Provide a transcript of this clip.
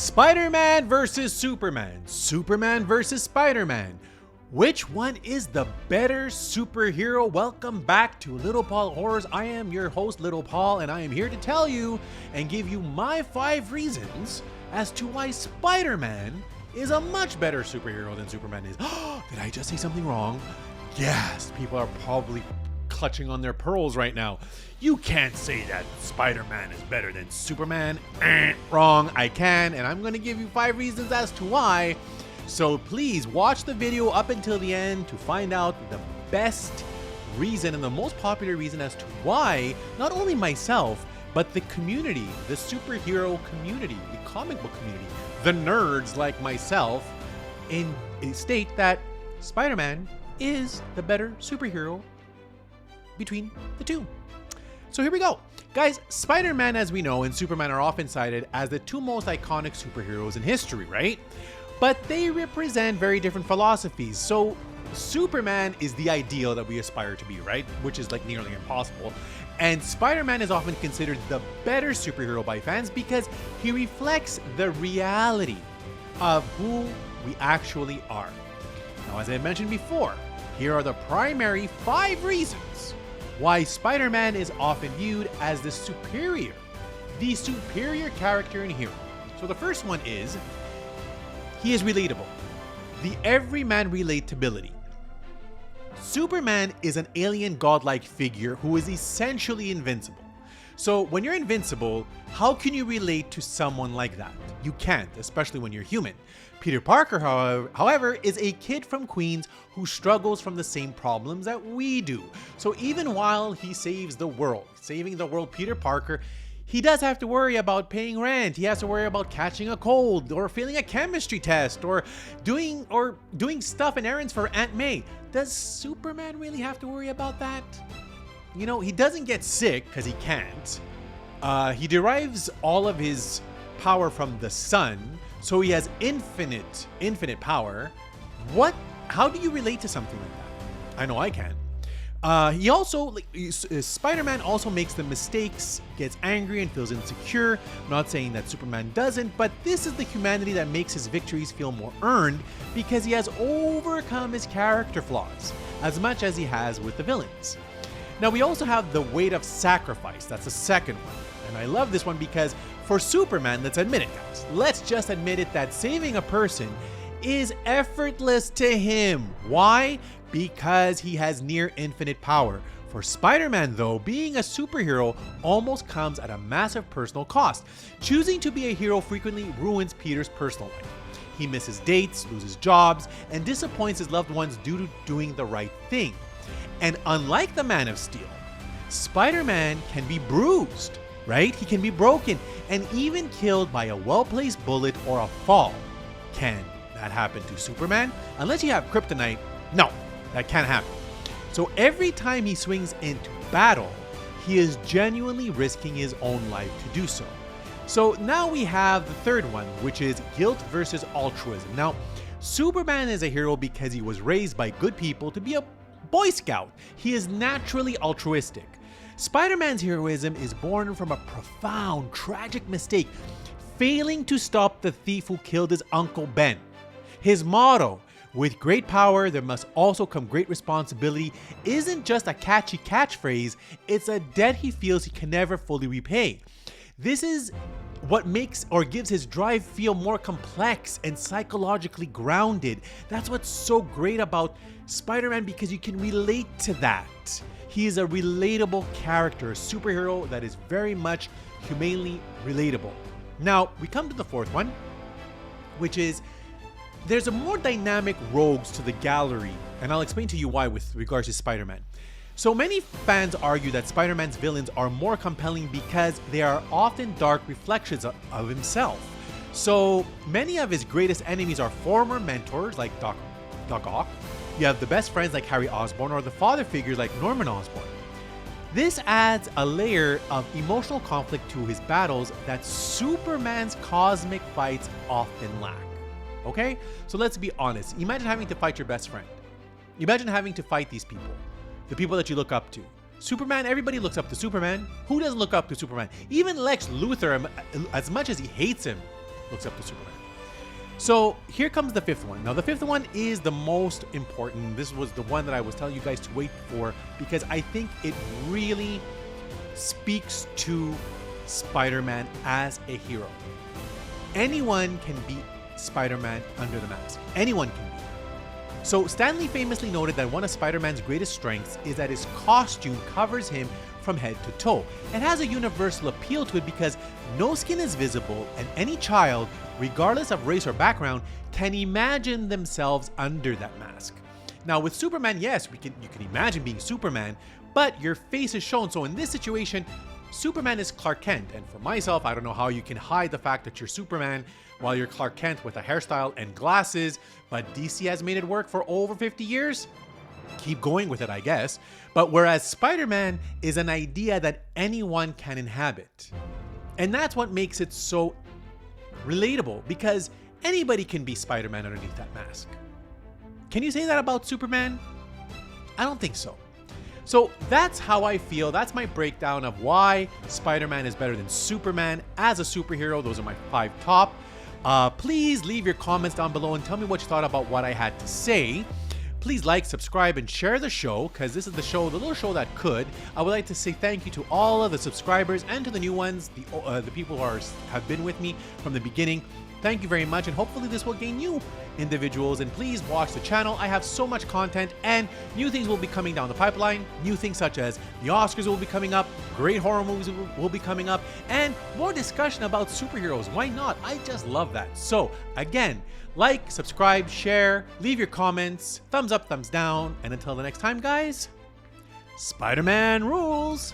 Spider-Man versus Superman. Superman versus Spider-Man. Which one is the better superhero? Welcome back to Little Paul Horrors. I am your host, Little Paul, and I am here to tell you and give you my 5 reasons as to why Spider-Man is a much better superhero than Superman is. Did I just say something wrong? Yes, people are probably clutching on their pearls right now. You can't say that Spider-Man is better than Superman. Wrong, I can, and I'm going to give you 5 reasons as to why. So please watch the video up until the end to find out the best reason and the most popular reason as to why not only myself, but the community, the superhero community, the comic book community, the nerds like myself, state that Spider-Man is the better superhero between the two. So here we go. Guys, Spider-Man, as we know, and Superman are often cited as the 2 most iconic superheroes in history, right? But they represent very different philosophies. So Superman is the ideal that we aspire to be, right? Which is like nearly impossible. And Spider-Man is often considered the better superhero by fans because he reflects the reality of who we actually are. Now, as I mentioned before, here are the primary 5 reasons why Spider-Man is often viewed as the superior character and hero. So the first one is he is relatable. The everyman relatability. Superman is an alien godlike figure who is essentially invincible. So when you're invincible, how can you relate to someone like that? You can't, especially when you're human. Peter Parker, however, is a kid from Queens who struggles from the same problems that we do. So even while he saves the world, Peter Parker, he does have to worry about paying rent. He has to worry about catching a cold or failing a chemistry test or doing stuff and errands for Aunt May. Does Superman really have to worry about that? You know, he doesn't get sick because he can't. He derives all of his power from the sun, so he has infinite power. How do you relate to something like that? I know I can. Spider-Man also makes the mistakes, gets angry and feels insecure. I'm not saying that Superman doesn't, but this is the humanity that makes his victories feel more earned because he has overcome his character flaws as much as he has with the villains. Now we also have the weight of sacrifice. That's the second one. And I love this one because for Superman, let's admit it, guys. Let's just admit it that saving a person is effortless to him. Why? Because he has near infinite power. For Spider-Man, though, being a superhero almost comes at a massive personal cost. Choosing to be a hero frequently ruins Peter's personal life. He misses dates, loses jobs, and disappoints his loved ones due to doing the right thing. And unlike the Man of Steel, Spider-Man can be bruised, right? He can be broken and even killed by a well-placed bullet or a fall. Can that happen to Superman? Unless you have kryptonite, no, that can't happen. So every time he swings into battle, he is genuinely risking his own life to do so. So now we have the third one, which is guilt versus altruism. Now, Superman is a hero because he was raised by good people to be a Boy Scout. He is naturally altruistic. Spider-Man's heroism is born from a profound, tragic mistake, failing to stop the thief who killed his Uncle Ben. His motto, "With great power, there must also come great responsibility," isn't just a catchy catchphrase, it's a debt he feels he can never fully repay. This is what makes or gives his drive feel more complex and psychologically grounded. That's what's so great about Spider-Man, because you can relate to that. He is a relatable character, a superhero that is very much humanely relatable. Now, we come to the fourth one, which is there's a more dynamic rogues to the gallery, and I'll explain to you why with regards to Spider-Man. So many fans argue that Spider-Man's villains are more compelling because they are often dark reflections of himself. So many of his greatest enemies are former mentors like Doc Ock. You have the best friends like Harry Osborn or the father figures like Norman Osborn. This adds a layer of emotional conflict to his battles that Superman's cosmic fights often lack. Okay? So let's be honest. Imagine having to fight your best friend. Imagine having to fight these people. The people that you look up to. Superman, everybody looks up to Superman. Who doesn't look up to Superman? Even Lex Luthor, as much as he hates him, looks up to Superman. So here comes the fifth one. Now the fifth one is the most important. This was the one that I was telling you guys to wait for because I think it really speaks to Spider-Man as a hero. Anyone can beat Spider-Man under the mask. Anyone can beat him. So Stan Lee famously noted that one of Spider-Man's greatest strengths is that his costume covers him from head to toe. It has a universal appeal to it because no skin is visible and any child, regardless of race or background, can imagine themselves under that mask. Now with Superman, yes, you can imagine being Superman, but your face is shown. So in this situation, Superman is Clark Kent. And for myself, I don't know how you can hide the fact that you're Superman while you're Clark Kent with a hairstyle and glasses, but DC has made it work for over 50 years. Keep going with it, I guess. But whereas Spider-Man is an idea that anyone can inhabit. And that's what makes it so relatable, because anybody can be Spider-Man underneath that mask. Can you say that about Superman? I don't think so. So that's how I feel. That's my breakdown of why Spider-Man is better than Superman as a superhero. Those are my 5 top. Please leave your comments down below and tell me what you thought about what I had to say. Please like, subscribe, and share the show, because this is the little show that could. I would like to say thank you to all of the subscribers and to the new ones, the people who have been with me from the beginning. Thank you very much, and hopefully this will gain new individuals. And please watch the channel. I have so much content, and new things will be coming down the pipeline. New things such as the Oscars will be coming up, great horror movies will be coming up, and more discussion about superheroes. Why not? I just love that. So again, like, subscribe, share, leave your comments, thumbs up, thumbs down, and until the next time, guys, Spider-Man rules!